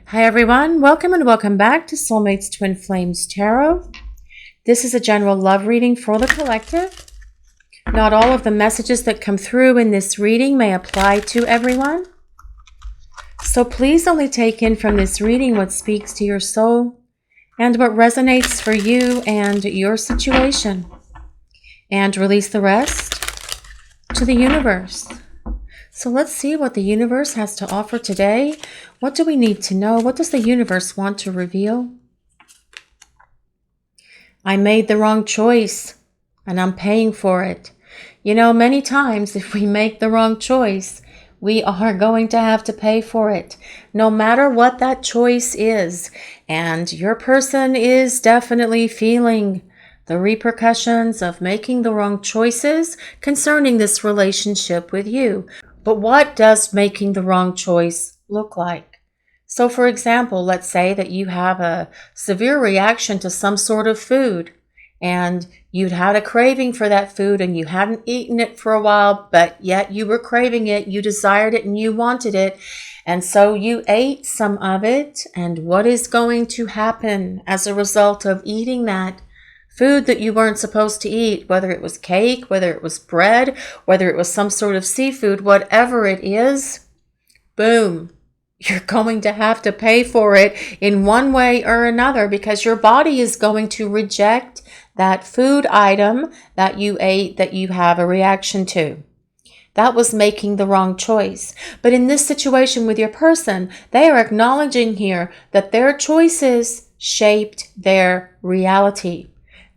Hi everyone, welcome and welcome back to Soulmates Twin Flames Tarot. This is a general love reading for the collective. Not all of the messages that come through in this reading may apply to everyone. So please only take in from this reading what speaks to your soul and what resonates for you and your situation. And release the rest to the universe. So let's see what the universe has to offer today. What do we need to know? What does the universe want to reveal? I made the wrong choice and I'm paying for it. You know, many times if we make the wrong choice, we are going to have to pay for it, no matter what that choice is. And your person is definitely feeling the repercussions of making the wrong choices concerning this relationship with you. But what does making the wrong choice look like? So for example, let's say that you have a severe reaction to some sort of food and you'd had a craving for that food and you hadn't eaten it for a while, but yet you were craving it, you desired it and you wanted it. And so you ate some of it. And what is going to happen as a result of eating that food that you weren't supposed to eat, whether it was cake, whether it was bread, whether it was some sort of seafood, whatever it is, boom, you're going to have to pay for it in one way or another because your body is going to reject that food item that you ate that you have a reaction to. That was making the wrong choice. But in this situation with your person, they are acknowledging here that their choices shaped their reality.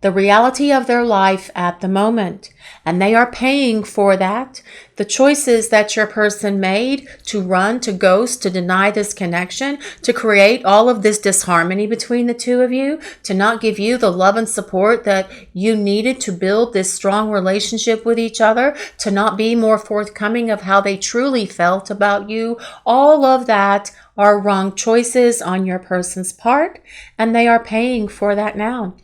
The reality of their life at the moment. And they are paying for that. The choices that your person made to run, to ghost, to deny this connection, to create all of this disharmony between the two of you, to not give you the love and support that you needed to build this strong relationship with each other, to not be more forthcoming of how they truly felt about you. All of that are wrong choices on your person's part, and they are paying for that now.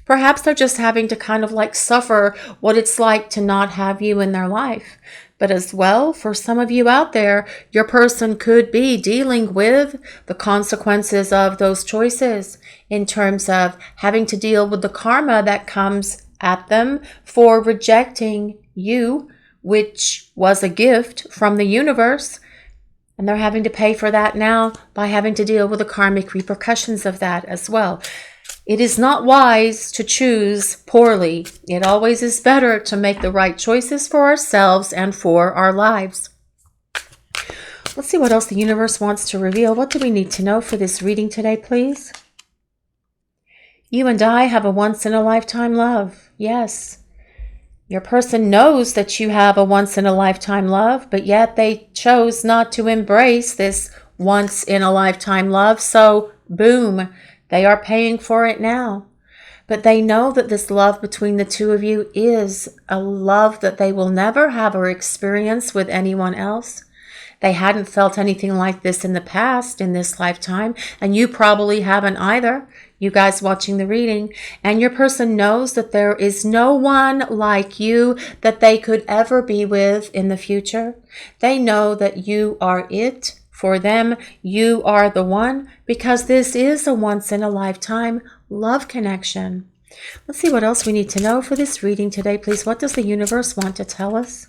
Perhaps they're just having to kind of like suffer what it's like to not have you in their life. But as well, for some of you out there, your person could be dealing with the consequences of those choices in terms of having to deal with the karma that comes at them for rejecting you, which was a gift from the universe. And they're having to pay for that now by having to deal with the karmic repercussions of that as well. It is not wise to choose poorly. It always is better to make the right choices for ourselves and for our lives. Let's see what else the universe wants to reveal. What do we need to know for this reading today, please? You and I have a once-in-a-lifetime love. Yes. Your person knows that you have a once-in-a-lifetime love, but yet they chose not to embrace this once-in-a-lifetime love. So, boom. They are paying for it now. But they know that this love between the two of you is a love that they will never have or experience with anyone else. They hadn't felt anything like this in the past, in this lifetime, and you probably haven't either, you guys watching the reading. And your person knows that there is no one like you that they could ever be with in the future. They know that you are it. For them, you are the one, because this is a once-in-a-lifetime love connection. Let's see what else we need to know for this reading today, please. What does the universe want to tell us?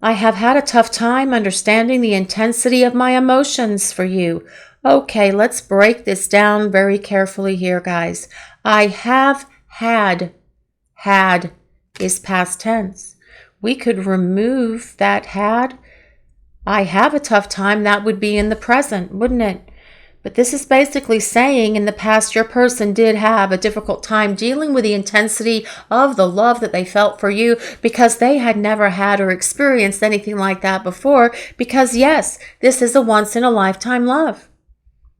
I have had a tough time understanding the intensity of my emotions for you. Okay, let's break this down very carefully here, guys. I have had is past tense. We could remove that had. I have a tough time. That would be in the present, wouldn't it? But this is basically saying in the past your person did have a difficult time dealing with the intensity of the love that they felt for you because they had never had or experienced anything like that before. Because yes, this is a once-in-a-lifetime love.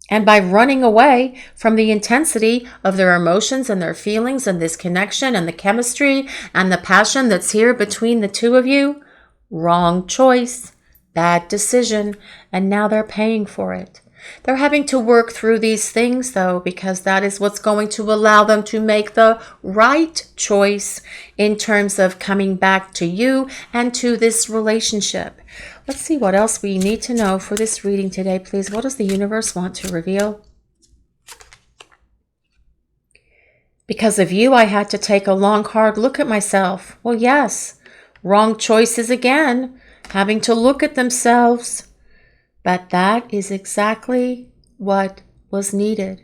And by running away from the intensity of their emotions and their feelings and this connection and the chemistry and the passion that's here between the two of you, wrong choice, bad decision, and now they're paying for it. They're having to work through these things, though, because that is what's going to allow them to make the right choice in terms of coming back to you and to this relationship. Let's see what else we need to know for this reading today, please. What does the universe want to reveal? Because of you, I had to take a long, hard look at myself. Well, yes, wrong choices again, having to look at themselves. But that is exactly what was needed.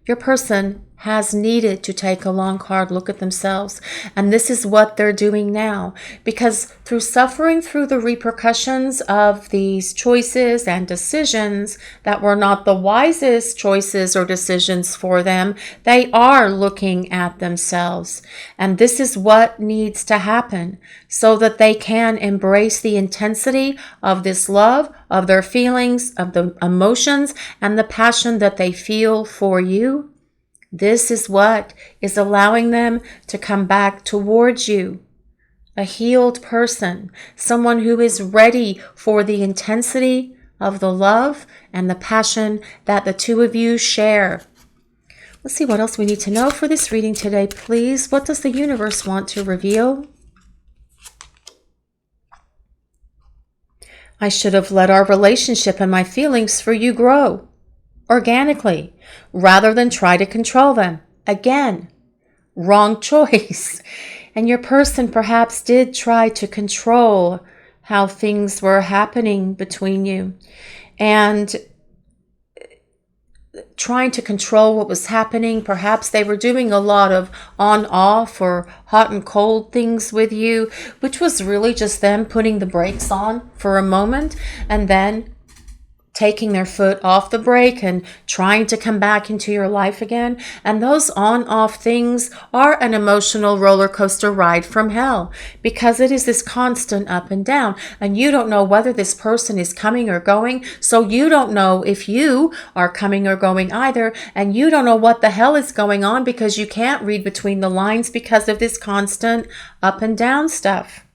Your person has needed to take a long, hard look at themselves. And this is what they're doing now. Because through suffering through the repercussions of these choices and decisions that were not the wisest choices or decisions for them, they are looking at themselves. And this is what needs to happen so that they can embrace the intensity of this love, of their feelings, of the emotions, and the passion that they feel for you. This is what is allowing them to come back towards you. A healed person, someone who is ready for the intensity of the love and the passion that the two of you share. Let's see what else we need to know for this reading today, please. What does the universe want to reveal? I should have let our relationship and my feelings for you grow organically, rather than try to control them. Again, wrong choice. And your person perhaps did try to control how things were happening between you. And trying to control what was happening. Perhaps they were doing a lot of on-off or hot and cold things with you, which was really just them putting the brakes on for a moment and then taking their foot off the brake and trying to come back into your life again. And those on-off things are an emotional roller coaster ride from hell, because it is this constant up and down. And you don't know whether this person is coming or going. So you don't know if you are coming or going either. And you don't know what the hell is going on because you can't read between the lines because of this constant up and down stuff.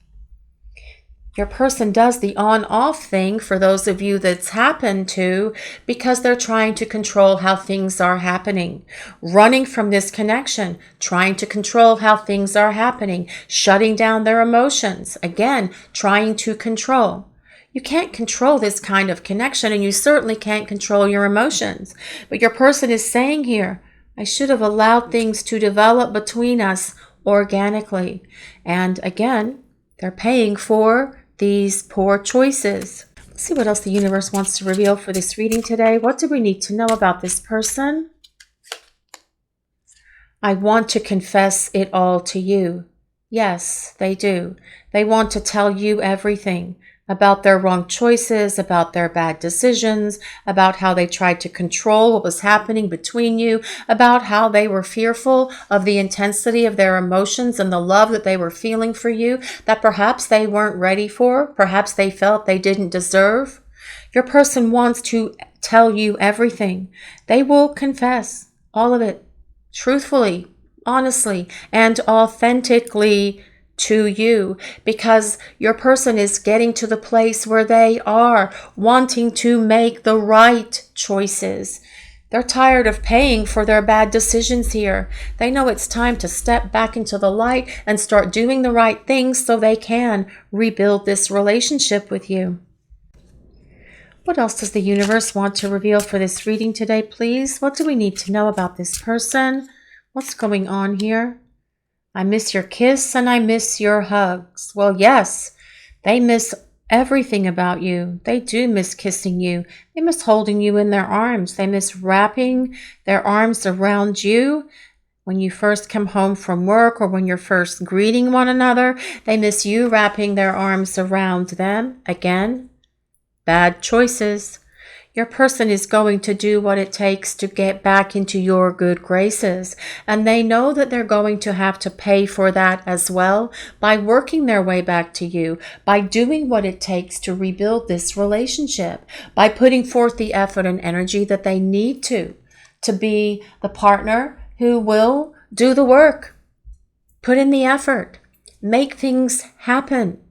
Your person does the on-off thing, for those of you that's happened to, because they're trying to control how things are happening. Running from this connection, trying to control how things are happening, shutting down their emotions. Again, trying to control. You can't control this kind of connection, and you certainly can't control your emotions. But your person is saying here, I should have allowed things to develop between us organically. And again, they're paying for these poor choices. Let's see what else the universe wants to reveal for this reading today. What do we need to know about this person? I want to confess it all to you. Yes, they do. They want to tell you everything about their wrong choices, about their bad decisions, about how they tried to control what was happening between you, about how they were fearful of the intensity of their emotions and the love that they were feeling for you, that perhaps they weren't ready for, perhaps they felt they didn't deserve. Your person wants to tell you everything. They will confess all of it, truthfully, honestly, and authentically to you, because your person is getting to the place where they are wanting to make the right choices. They're tired of paying for their bad decisions here. They know it's time to step back into the light and start doing the right things so they can rebuild this relationship with you. What else does the universe want to reveal for this reading today, please? What do we need to know about this person? What's going on here? I miss your kiss and I miss your hugs. Well, yes, they miss everything about you. They do miss kissing you. They miss holding you in their arms. They miss wrapping their arms around you when you first come home from work or when you're first greeting one another. They miss you wrapping their arms around them. Again, bad choices. Your person is going to do what it takes to get back into your good graces. And they know that they're going to have to pay for that as well by working their way back to you, by doing what it takes to rebuild this relationship, by putting forth the effort and energy that they need to be the partner who will do the work, put in the effort, make things happen.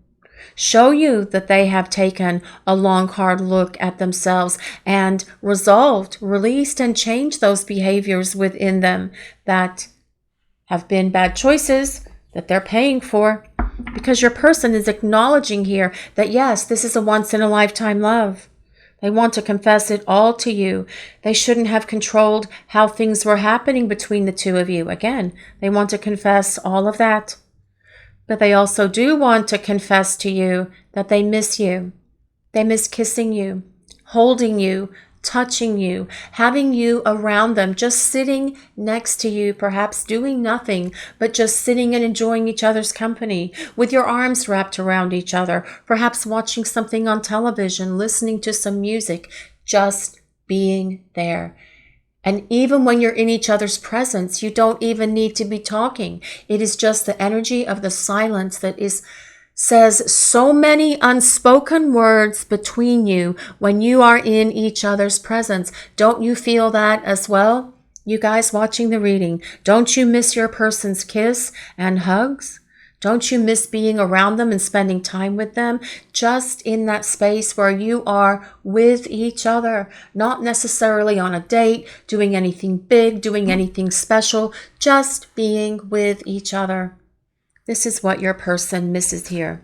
show you that they have taken a long, hard look at themselves and resolved, released, and changed those behaviors within them that have been bad choices that they're paying for. Because your person is acknowledging here that yes, this is a once-in-a-lifetime love. They want to confess it all to you. They shouldn't have controlled how things were happening between the two of you. Again, they want to confess all of that. But they also do want to confess to you that they miss you. They miss kissing you, holding you, touching you, having you around them, just sitting next to you, perhaps doing nothing, but just sitting and enjoying each other's company, with your arms wrapped around each other, perhaps watching something on television, listening to some music, just being there. And even when you're in each other's presence, you don't even need to be talking. It is just the energy of the silence that says so many unspoken words between you when you are in each other's presence. Don't you feel that as well? You guys watching the reading, don't you miss your person's kiss and hugs? Don't you miss being around them and spending time with them? Just in that space where you are with each other, not necessarily on a date, doing anything big, doing anything special, just being with each other. This is what your person misses here.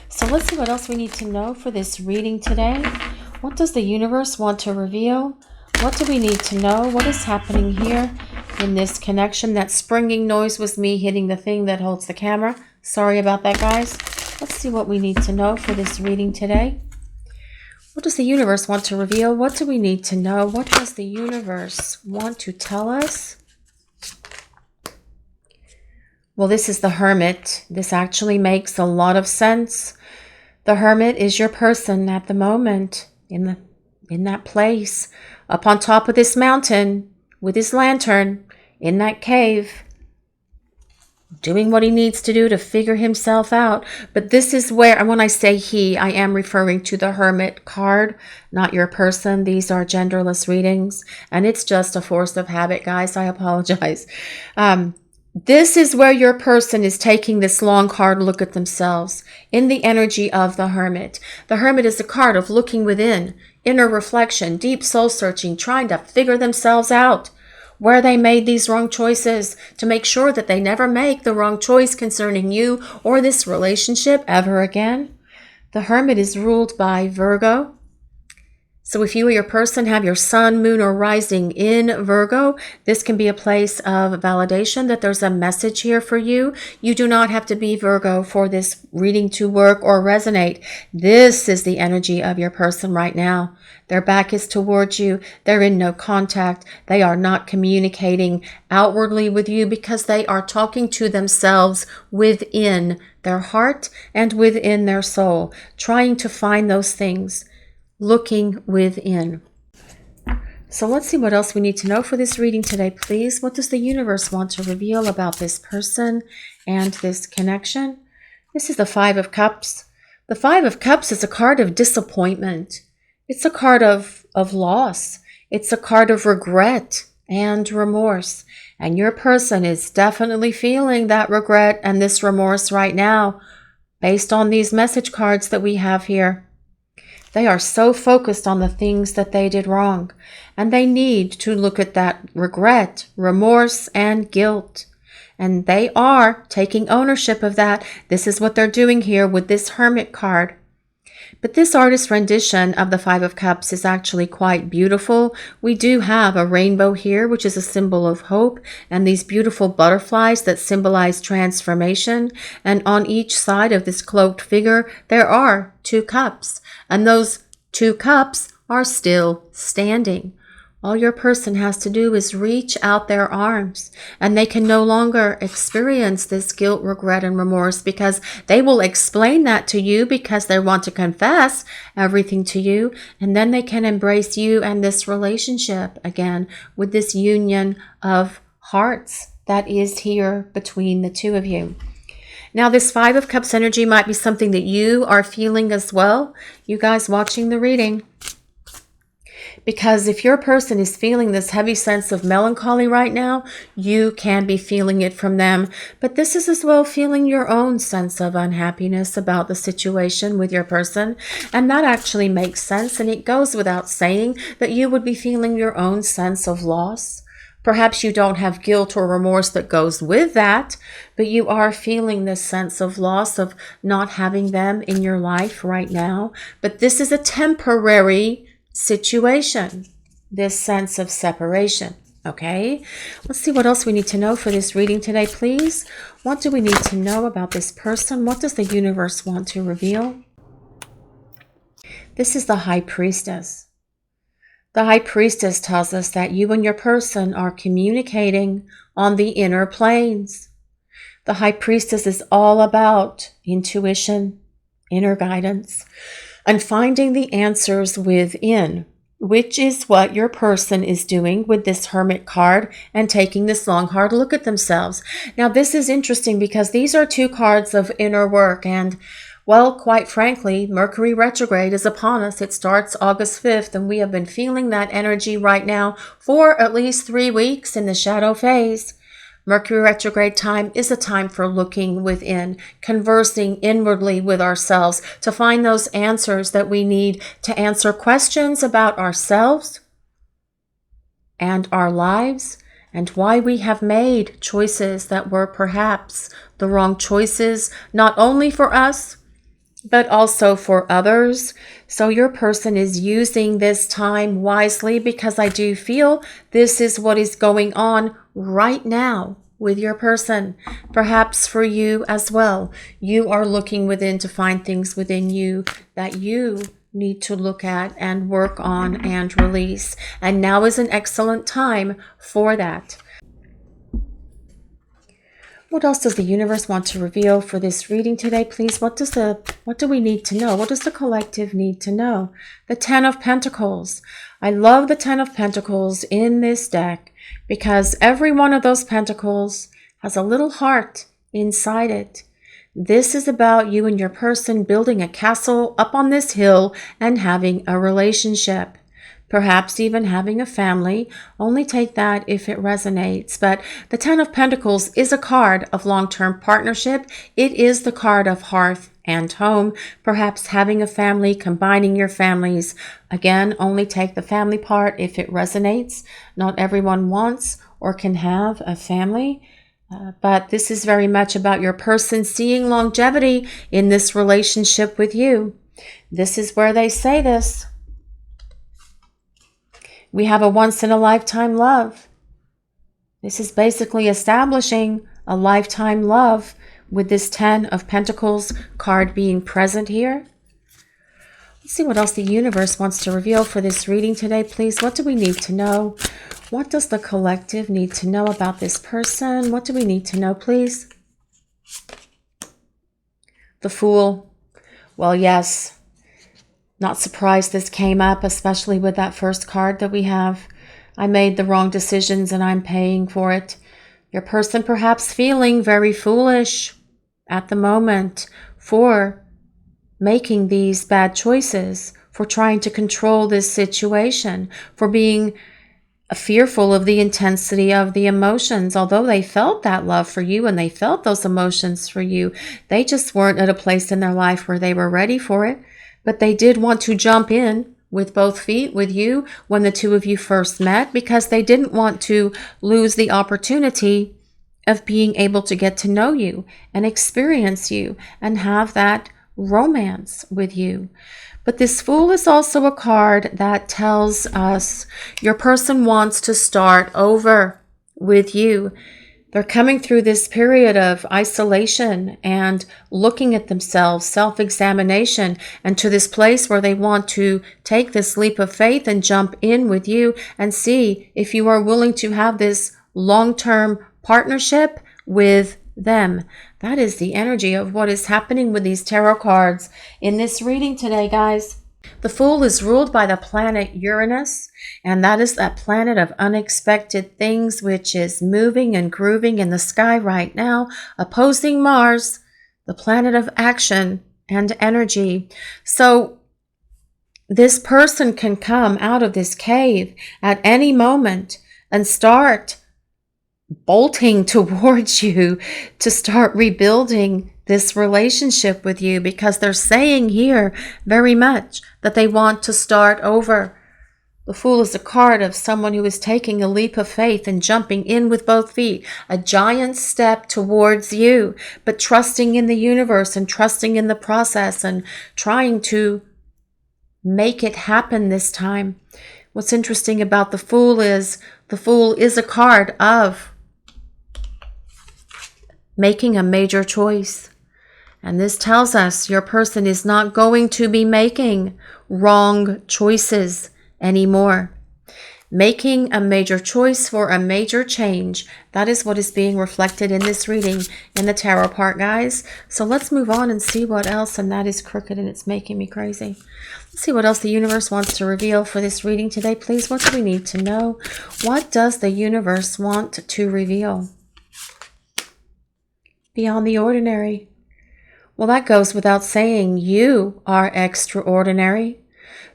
So let's see what else we need to know for this reading today. What does the universe want to reveal? What do we need to know? What is happening here in this connection? That springing noise was me hitting the thing that holds the camera. Sorry about that, guys. Let's see what we need to know for this reading today. What does the universe want to reveal? What do we need to know? What does the universe want to tell us? Well, this is the Hermit. This actually makes a lot of sense. The Hermit is your person at the moment in that place, up on top of this mountain with his lantern in that cave, doing what he needs to do to figure himself out. But this is where, and when I say he, I am referring to the Hermit card, not your person. These are genderless readings, and it's just a force of habit, guys. I apologize. This is where your person is taking this long, hard look at themselves in the energy of the Hermit. The Hermit is a card of looking within, inner reflection, deep soul searching, trying to figure themselves out, where they made these wrong choices, to make sure that they never make the wrong choice concerning you or this relationship ever again. The Hermit is ruled by Virgo. So if you or your person have your sun, moon, or rising in Virgo, this can be a place of validation that there's a message here for you. You do not have to be Virgo for this reading to work or resonate. This is the energy of your person right now. Their back is towards you. They're in no contact. They are not communicating outwardly with you because they are talking to themselves within their heart and within their soul, trying to find those things. Looking within. So let's see what else we need to know for this reading today, please. What does the universe want to reveal about this person and this connection? This is the Five of Cups. The Five of Cups is a card of disappointment. It's a card of loss. It's a card of regret and remorse. And your person is definitely feeling that regret and this remorse right now, based on these message cards that we have here. They are so focused on the things that they did wrong, and they need to look at that regret, remorse, and guilt. And they are taking ownership of that. This is what they're doing here with this Hermit card. But this artist's rendition of the Five of Cups is actually quite beautiful. We do have a rainbow here, which is a symbol of hope, and these beautiful butterflies that symbolize transformation. And on each side of this cloaked figure, there are two cups, and those two cups are still standing. All your person has to do is reach out their arms, and they can no longer experience this guilt, regret, and remorse, because they will explain that to you because they want to confess everything to you, and then they can embrace you and this relationship again with this union of hearts that is here between the two of you. Now, this Five of Cups energy might be something that you are feeling as well, you guys watching the reading. Because if your person is feeling this heavy sense of melancholy right now, you can be feeling it from them. But this is as well feeling your own sense of unhappiness about the situation with your person. And that actually makes sense. And it goes without saying that you would be feeling your own sense of loss. Perhaps you don't have guilt or remorse that goes with that, but you are feeling this sense of loss of not having them in your life right now. But this is a temporary situation, this sense of separation. Okay, let's see what else we need to know for this reading today, please. What do we need to know about this person? What does the universe want to reveal? This is the High Priestess. The High Priestess tells us that you and your person are communicating on the inner planes. The High Priestess is all about intuition, inner guidance, and finding the answers within, which is what your person is doing with this Hermit card and taking this long, hard look at themselves. Now, this is interesting because these are two cards of inner work. And, well, quite frankly, Mercury retrograde is upon us. It starts August 5th, and we have been feeling that energy right now for at least 3 weeks in the shadow phase. Mercury retrograde time is a time for looking within, conversing inwardly with ourselves to find those answers that we need to answer questions about ourselves and our lives and why we have made choices that were perhaps the wrong choices, not only for us, but also for others. So your person is using this time wisely, because I do feel this is what is going on right now with your person. Perhaps for you as well. You are looking within to find things within you that you need to look at and work on and release. And now is an excellent time for that. What else does the universe want to reveal for this reading today, please? What do we need to know? What does the collective need to know? The Ten of Pentacles. I love the Ten of Pentacles in this deck because every one of those pentacles has a little heart inside it. This is about you and your person building a castle up on this hill and having a relationship. Perhaps even having a family. Only take that if it resonates. But the Ten of Pentacles is a card of long-term partnership. It is the card of hearth and home. Perhaps having a family, combining your families. Again, only take the family part if it resonates. Not everyone wants or can have a family. But this is very much about your person seeing longevity in this relationship with you. This is where they say this. We have a once-in-a-lifetime love. This is basically establishing a lifetime love with this Ten of Pentacles card being present here. Let's see what else the universe wants to reveal for this reading today, please. What do we need to know? What does the collective need to know about this person? What do we need to know, please? The Fool. Well, yes. Not surprised this came up, especially with that first card that we have. I made the wrong decisions and I'm paying for it. Your person perhaps feeling very foolish at the moment for making these bad choices, for trying to control this situation, for being fearful of the intensity of the emotions. Although they felt that love for you and they felt those emotions for you, they just weren't at a place in their life where they were ready for it. But they did want to jump in with both feet with you when the two of you first met, because they didn't want to lose the opportunity of being able to get to know you and experience you and have that romance with you. But this Fool is also a card that tells us your person wants to start over with you. They're coming through this period of isolation and looking at themselves, self-examination, and to this place where they want to take this leap of faith and jump in with you and see if you are willing to have this long-term partnership with them. That is the energy of what is happening with these tarot cards in this reading today, guys. The Fool is ruled by the planet Uranus, and that is that planet of unexpected things, which is moving and grooving in the sky right now, opposing Mars, the planet of action and energy. So this person can come out of this cave at any moment and start bolting towards you to start rebuilding this relationship with you, because they're saying here very much that they want to start over. The Fool is a card of someone who is taking a leap of faith and jumping in with both feet, a giant step towards you, but trusting in the universe and trusting in the process and trying to make it happen this time. What's interesting about the Fool is a card of making a major choice. And this tells us your person is not going to be making wrong choices anymore. Making a major choice for a major change. That is what is being reflected in this reading in the tarot part, guys. So let's move on and see what else. And that is crooked and it's making me crazy. Let's see what else the universe wants to reveal for this reading today, please. What do we need to know? What does the universe want to reveal? Beyond the ordinary. Well, that goes without saying. You are extraordinary.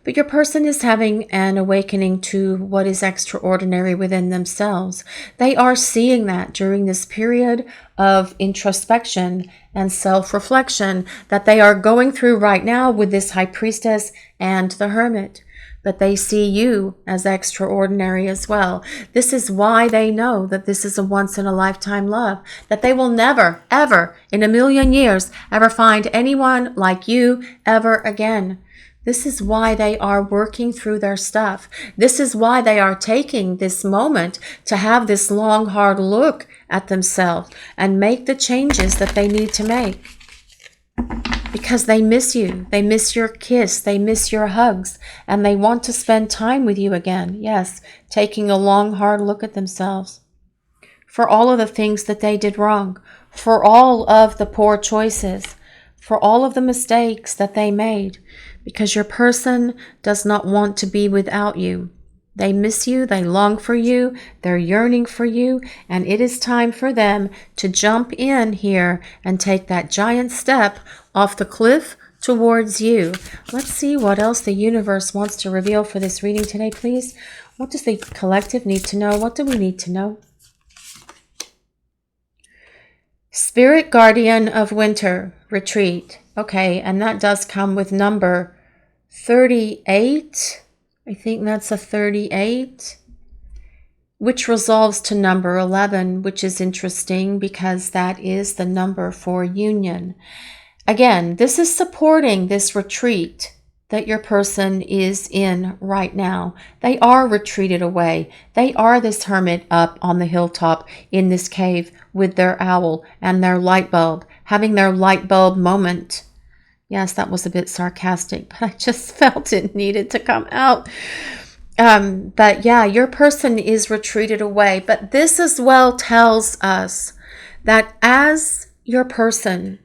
But your person is having an awakening to what is extraordinary within themselves. They are seeing that during this period of introspection and self-reflection that they are going through right now with this High Priestess and the Hermit. But they see you as extraordinary as well. This is why they know that this is a once-in-a-lifetime love, that they will never, ever, in a million years, ever find anyone like you ever again. This is why they are working through their stuff. This is why they are taking this moment to have this long, hard look at themselves and make the changes that they need to make. Because they miss you. They miss your kiss. They miss your hugs. And they want to spend time with you again. Yes, taking a long, hard look at themselves. For all of the things that they did wrong. For all of the poor choices. For all of the mistakes that they made. Because your person does not want to be without you. They miss you, they long for you, they're yearning for you, and it is time for them to jump in here and take that giant step off the cliff towards you. Let's see what else the universe wants to reveal for this reading today, please. What does the collective need to know? What do we need to know? Spirit Guardian of Winter, retreat. Okay, and that does come with number 38. I think that's a 38, which resolves to number 11, which is interesting because that is the number for union. Again, this is supporting this retreat that your person is in right now. They are retreated away. They are this hermit up on the hilltop in this cave with their owl and their light bulb, having their light bulb moment. Yes, that was a bit sarcastic, but I just felt it needed to come out. But yeah, your person is retreated away. But this as well tells us that as your person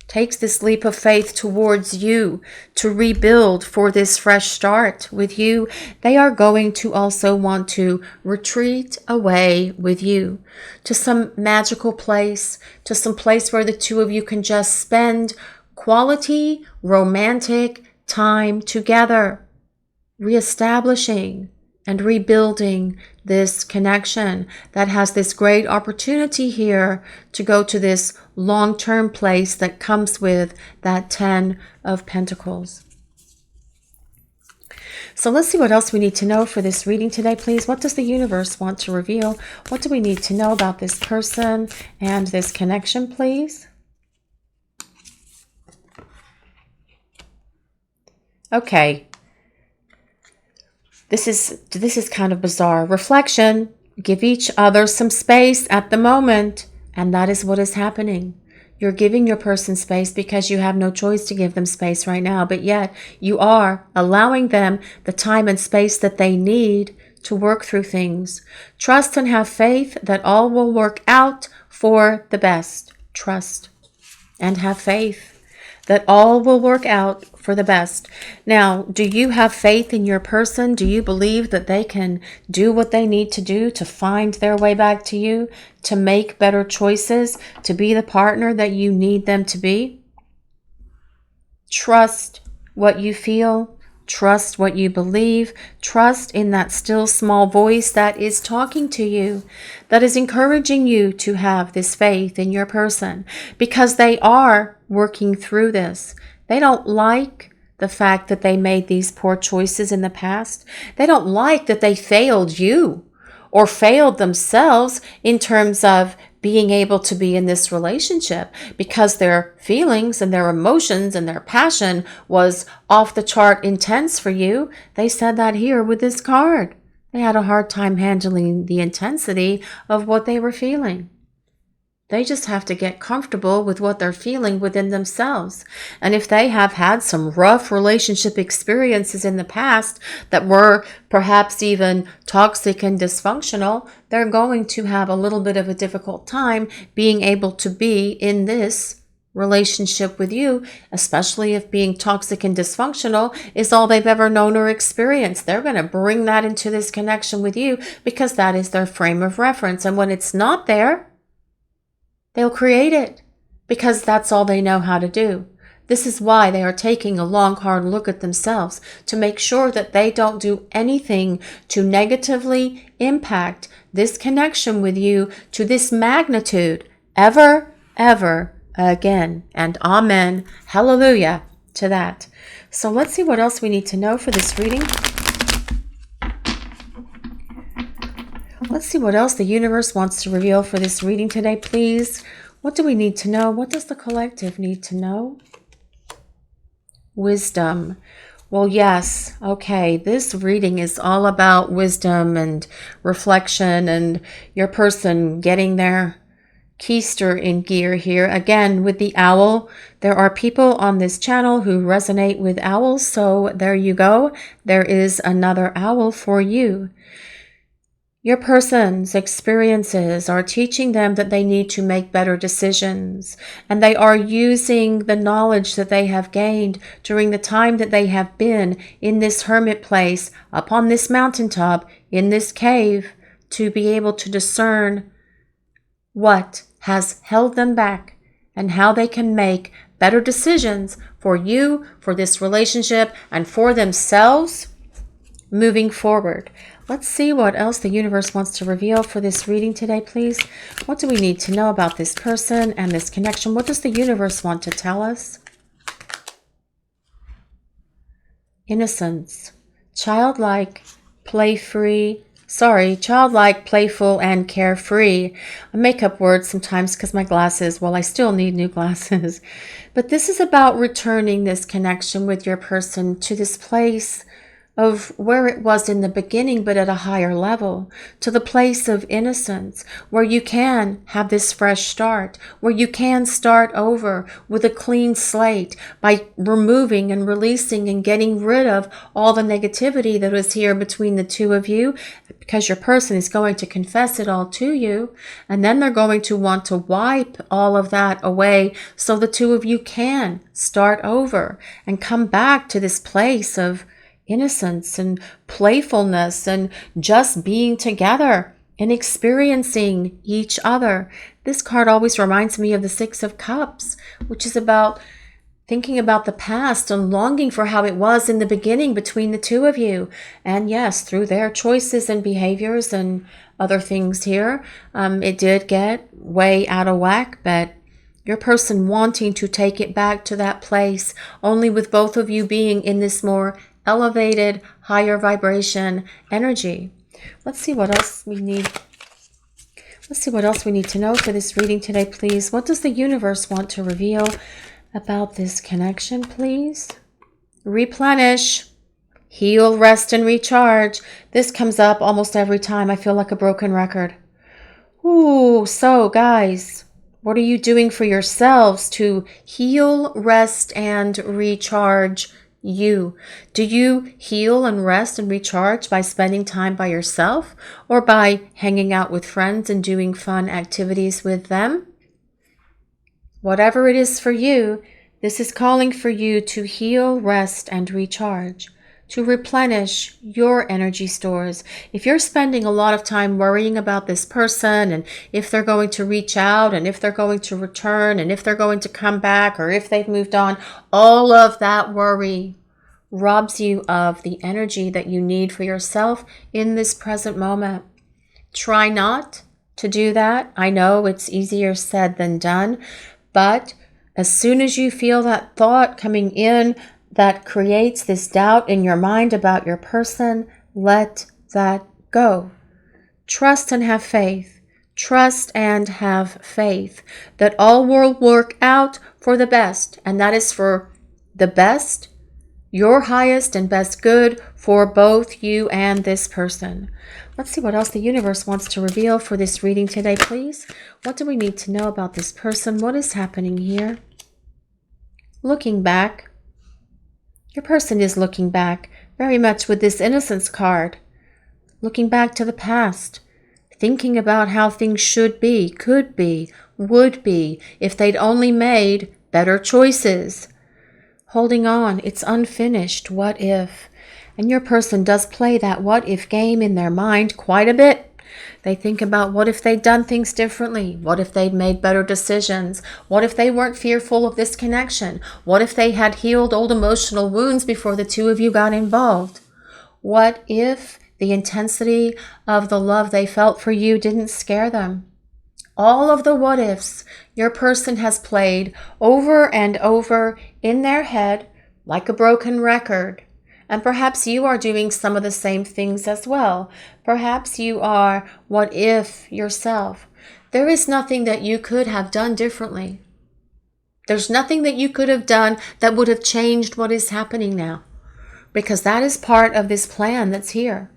takes this leap of faith towards you to rebuild for this fresh start with you, they are going to also want to retreat away with you to some magical place, to some place where the two of you can just spend quality, romantic time together, reestablishing and rebuilding this connection that has this great opportunity here to go to this long-term place that comes with that 10 of Pentacles. So let's see what else we need to know for this reading today, please. What does the universe want to reveal? What do we need to know about this person and this connection, please? Okay, this is kind of bizarre. Reflection, give each other some space at the moment, and that is what is happening. You're giving your person space because you have no choice to give them space right now, but yet you are allowing them the time and space that they need to work through things. Trust and have faith that all will work out for the best. Trust and have faith that all will work out for the best. Now, do you have faith in your person? Do you believe that they can do what they need to do to find their way back to you, to make better choices, to be the partner that you need them to be? Trust what you feel, Trust what you believe. Trust in that still small voice that is talking to you, that is encouraging you to have this faith in your person, because they are working through this. They don't like the fact that they made these poor choices in the past. They don't like that they failed you or failed themselves in terms of being able to be in this relationship, because their feelings and their emotions and their passion was off the chart intense for you. They said that here with this card. They had a hard time handling the intensity of what they were feeling. They just have to get comfortable with what they're feeling within themselves. And if they have had some rough relationship experiences in the past that were perhaps even toxic and dysfunctional, they're going to have a little bit of a difficult time being able to be in this relationship with you, especially if being toxic and dysfunctional is all they've ever known or experienced. They're going to bring that into this connection with you because that is their frame of reference. And when it's not there, they'll create it because that's all they know how to do. This is why they are taking a long, hard look at themselves to make sure that they don't do anything to negatively impact this connection with you to this magnitude ever, ever again. And amen, hallelujah to that. So let's see what else we need to know for this reading. Let's see what else the universe wants to reveal for this reading today, please. What do we need to know? What does the collective need to know? Wisdom. Well, yes. Okay, this reading is all about wisdom and reflection and your person getting their keister in gear here. Again, with the owl, there are people on this channel who resonate with owls, so there you go. There is another owl for you. Your person's experiences are teaching them that they need to make better decisions, and they are using the knowledge that they have gained during the time that they have been in this hermit place, up on this mountaintop, in this cave, to be able to discern what has held them back and how they can make better decisions for you, for this relationship, and for themselves moving forward. Let's see what else the universe wants to reveal for this reading today, please. What do we need to know about this person and this connection? What does the universe want to tell us? Innocence. Childlike, childlike, playful, and carefree. I make up words sometimes because my glasses, well, I still need new glasses. But this is about returning this connection with your person to this place of where it was in the beginning, but at a higher level, to the place of innocence, where you can have this fresh start, where you can start over with a clean slate by removing and releasing and getting rid of all the negativity that was here between the two of you, because your person is going to confess it all to you, and then they're going to want to wipe all of that away so the two of you can start over and come back to this place of innocence and playfulness and just being together and experiencing each other. This card always reminds me of the Six of Cups, which is about thinking about the past and longing for how it was in the beginning between the two of you. And yes, through their choices and behaviors and other things here, it did get way out of whack, but your person wanting to take it back to that place, only with both of you being in this more elevated, higher vibration energy. Let's see what else we need. Let's see what else we need to know for this reading today, please. What does the universe want to reveal about this connection, please? Replenish, heal, rest, and recharge. This comes up almost every time. I feel like a broken record. Ooh, so guys, what are you doing for yourselves to heal, rest, and recharge you? Do you heal and rest and recharge by spending time by yourself or by hanging out with friends and doing fun activities with them? Whatever it is for you, this is calling for you to heal, rest, and recharge, to replenish your energy stores. If you're spending a lot of time worrying about this person and if they're going to reach out and if they're going to return and if they're going to come back or if they've moved on, all of that worry robs you of the energy that you need for yourself in this present moment. Try not to do that. I know it's easier said than done, but as soon as you feel that thought coming in that creates this doubt in your mind about your person, let that go. Trust and have faith. Trust and have faith that all will work out for the best, and that is for the best, your highest and best good for both you and this person. Let's see what else the universe wants to reveal for this reading today, please. What do we need to know about this person? What is happening here? Looking back. Your person is looking back very much with this innocence card. Looking back to the past. Thinking about how things should be, could be, would be, if they'd only made better choices. Holding on, it's unfinished, what if? And your person does play that what if game in their mind quite a bit. They think about what if they'd done things differently? What if they'd made better decisions? What if they weren't fearful of this connection? What if they had healed old emotional wounds before the two of you got involved? What if the intensity of the love they felt for you didn't scare them? All of the what ifs your person has played over and over in their head like a broken record. And perhaps you are doing some of the same things as well. Perhaps you are what if yourself. There is nothing that you could have done differently. There's nothing that you could have done that would have changed what is happening now. Because that is part of this plan that's here.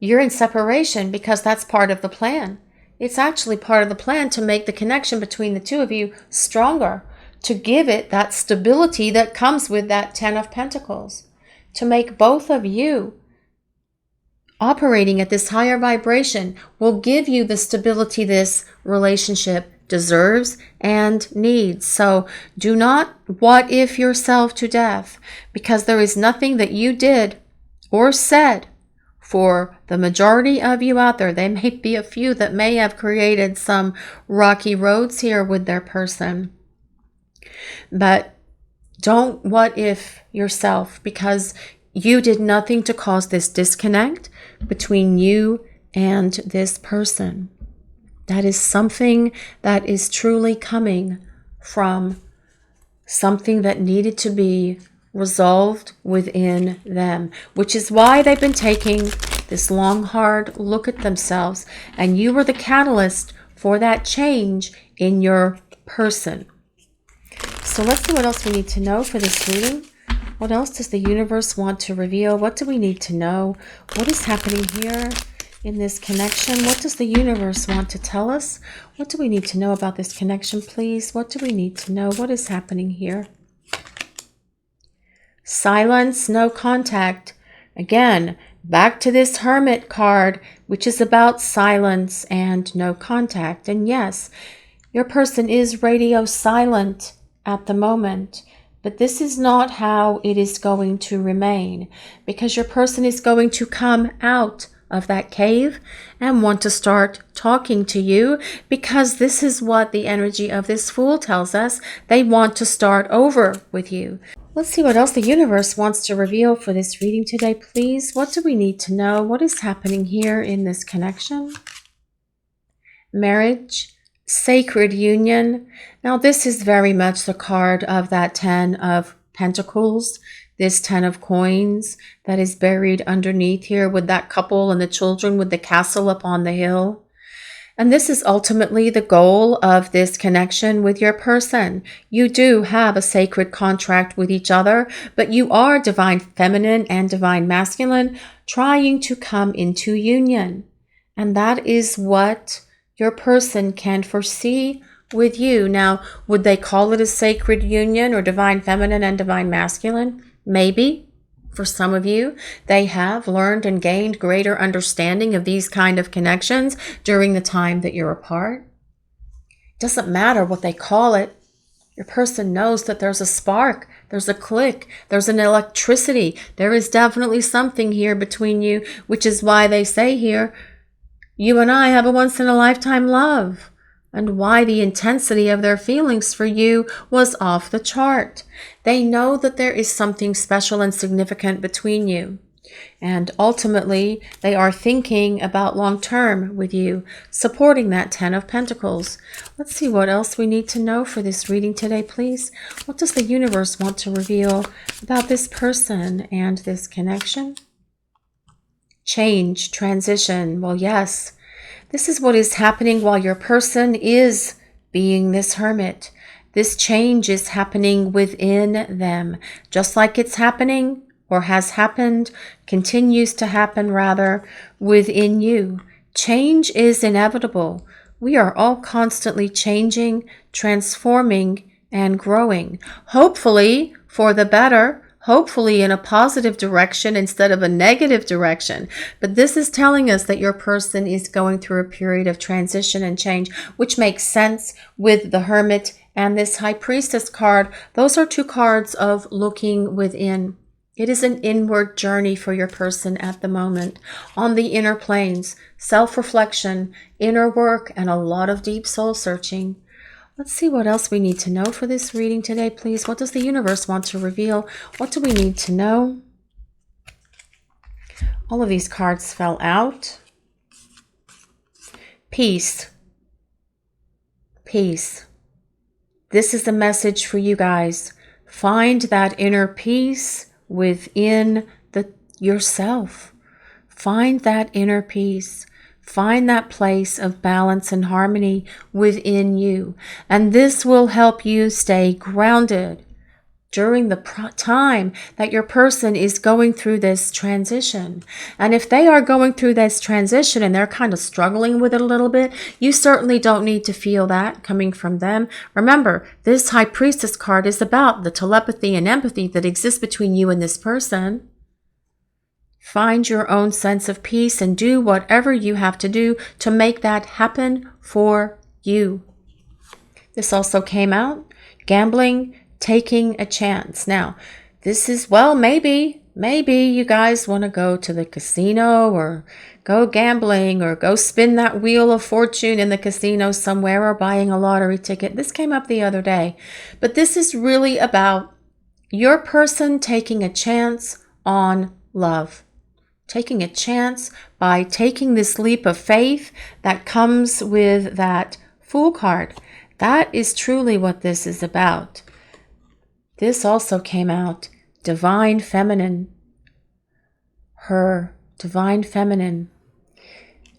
You're in separation because that's part of the plan. It's actually part of the plan to make the connection between the two of you stronger, to give it that stability that comes with that 10 of Pentacles, to make both of you operating at this higher vibration will give you the stability this relationship deserves and needs. So do not what if yourself to death, because there is nothing that you did or said. For the majority of you out there, there may be a few that may have created some rocky roads here with their person. But don't what if yourself, because you did nothing to cause this disconnect between you and this person. That is something that is truly coming from something that needed to be resolved within them, which is why they've been taking this long, hard look at themselves, and you were the catalyst for that change in your person. So let's see what else we need to know for this reading. What else does the universe want to reveal? What do we need to know? What is happening here in this connection? What does the universe want to tell us? What do we need to know about this connection, please? What do we need to know? What is happening here? Silence, no contact. Again, back to this Hermit card, which is about silence and no contact. And yes, your person is radio silent at the moment, but this is not how it is going to remain, because your person is going to come out of that cave and want to start talking to you, because this is what the energy of this Fool tells us. They want to start over with you. Let's see what else the universe wants to reveal for this reading today, please. What do we need to know? What is happening here in this connection? Marriage, sacred union. Now, this is very much the card of that 10 of Pentacles, this 10 of coins that is buried underneath here with that couple and the children with the castle up on the hill. And this is ultimately the goal of this connection with your person. You do have a sacred contract with each other, but you are divine feminine and divine masculine trying to come into union. And that is what your person can foresee with you. Now, would they call it a sacred union or divine feminine and divine masculine? Maybe. For some of you, they have learned and gained greater understanding of these kind of connections during the time that you're apart. Doesn't matter what they call it. Your person knows that there's a spark, there's a click, there's an electricity. There is definitely something here between you, which is why they say here, you and I have a once-in-a-lifetime love. and why the intensity of their feelings for you was off the chart. They know that there is something special and significant between you. And ultimately, they are thinking about long-term with you, supporting that 10 of Pentacles. Let's see what else we need to know for this reading today, please. What does the universe want to reveal about this person and this connection? Change, transition. Well, yes, this is what is happening while your person is being this hermit. This change is happening within them, just like it's happening or has happened, continues to happen rather, within you. Change is inevitable. We are all constantly changing, transforming, and growing. Hopefully for the better, hopefully in a positive direction instead of a negative direction. But this is telling us that your person is going through a period of transition and change, which makes sense with the Hermit and this High Priestess card. Those are two cards of looking within. It is an inward journey for your person at the moment on the inner planes, self-reflection, inner work, and a lot of deep soul searching. Let's see what else we need to know for this reading today, please. What does the universe want to reveal? What do we need to know? All of these cards fell out. Peace. Peace. This is the message for you guys. Find that inner peace within yourself. Find that inner peace. Find that place of balance and harmony within you. And this will help you stay grounded during the time that your person is going through this transition. And if they are going through this transition and they're kind of struggling with it a little bit, you certainly don't need to feel that coming from them. Remember, this High Priestess card is about the telepathy and empathy that exists between you and this person. Find your own sense of peace and do whatever you have to do to make that happen for you. This also came out, gambling, taking a chance. Now, this is, well, maybe you guys want to go to the casino or go gambling or go spin that wheel of fortune in the casino somewhere or buying a lottery ticket. This came up the other day. But this is really about your person taking a chance on love. Taking a chance by taking this leap of faith that comes with that Fool card. That is truly what this is about. This also came out, Divine Feminine. Her Divine Feminine.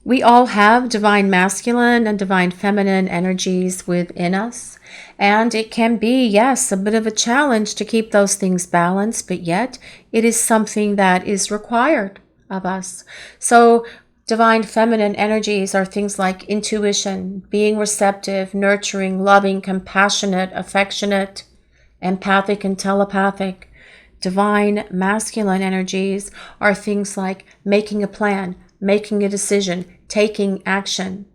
We all have Divine Masculine and Divine Feminine energies within us. And it can be, yes, a bit of a challenge to keep those things balanced, but yet it is something that is required of us. So Divine Feminine energies are things like intuition, being receptive, nurturing, loving, compassionate, affectionate, empathic and telepathic. Divine Masculine energies are things like making a plan, making a decision, taking action.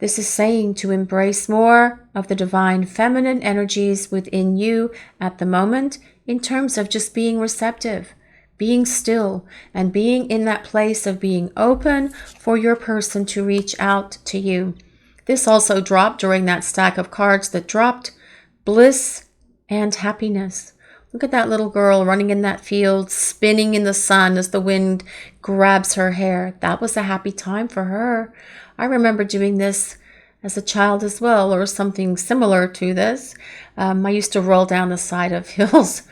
This is saying to embrace more of the Divine Feminine energies within you at the moment in terms of just being receptive, being still, and being in that place of being open for your person to reach out to you. This also dropped during that stack of cards that dropped bliss and happiness. Look at that little girl running in that field, spinning in the sun as the wind grabs her hair. That was a happy time for her. I remember doing this as a child as well, or something similar to this. I used to roll down the side of hills.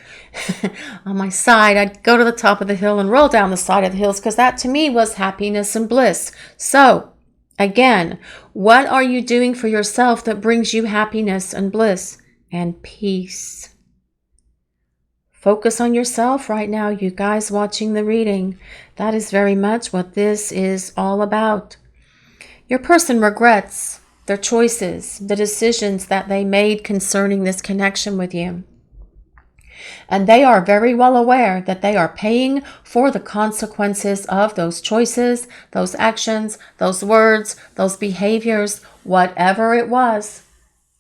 On my side, I'd go to the top of the hill and roll down the side of the hills because that to me was happiness and bliss. So, again, what are you doing for yourself that brings you happiness and bliss and peace? Focus on yourself right now, you guys watching the reading. That is very much what this is all about. Your person regrets their choices, the decisions that they made concerning this connection with you. And they are very well aware that they are paying for the consequences of those choices, those actions, those words, those behaviors, whatever it was,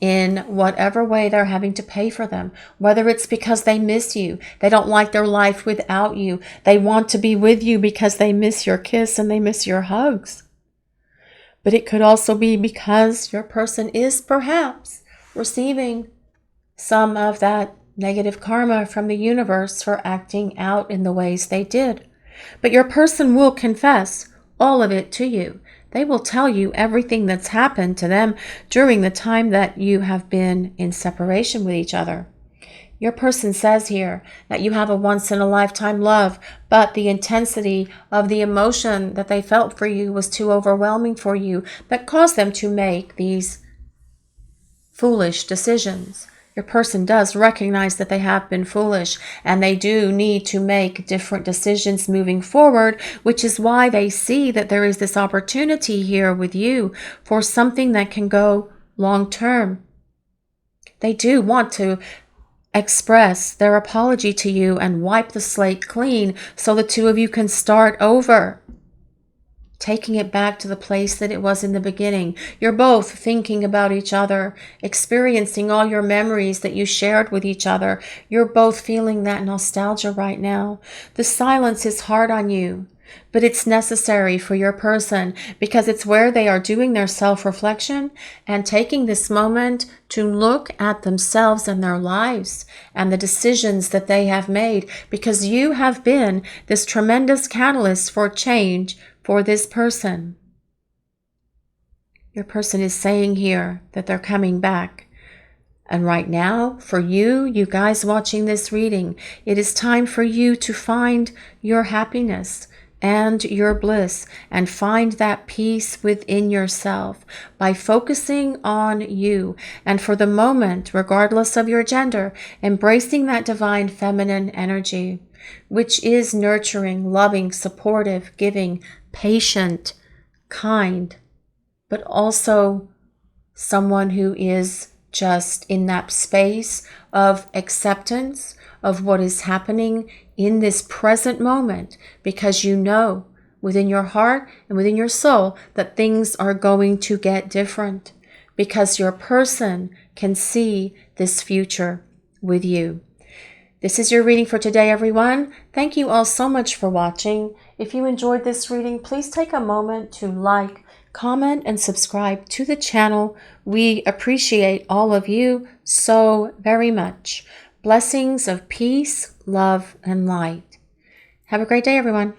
in whatever way they're having to pay for them. Whether it's because they miss you, they don't like their life without you, they want to be with you because they miss your kiss and they miss your hugs. But it could also be because your person is perhaps receiving some of that negative karma from the universe for acting out in the ways they did. But your person will confess all of it to you. They will tell you everything that's happened to them during the time that you have been in separation with each other. Your person says here that you have a once-in-a-lifetime love, but the intensity of the emotion that they felt for you was too overwhelming for you, that caused them to make these foolish decisions. Your person does recognize that they have been foolish, and they do need to make different decisions moving forward, which is why they see that there is this opportunity here with you for something that can go long term. They do want to express their apology to you and wipe the slate clean so the two of you can start over, taking it back to the place that it was in the beginning. You're both thinking about each other, experiencing all your memories that you shared with each other. You're both feeling that nostalgia right now. The silence is hard on you, but it's necessary for your person because it's where they are doing their self-reflection and taking this moment to look at themselves and their lives and the decisions that they have made, because you have been this tremendous catalyst for change for this person. Your person is saying here that they're coming back. And right now, for you guys watching this reading, it is time for you to find your happiness and your bliss and find that peace within yourself by focusing on you. And for the moment, regardless of your gender, embracing that divine feminine energy, which is nurturing, loving, supportive, giving, patient, kind, but also someone who is just in that space of acceptance of what is happening in this present moment, because you know within your heart and within your soul that things are going to get different, because your person can see this future with you. This is your reading for today, everyone. Thank you all so much for watching. If you enjoyed this reading, please take a moment to like, comment, and subscribe to the channel. We appreciate all of you so very much. Blessings of peace, love, and light. Have a great day, everyone.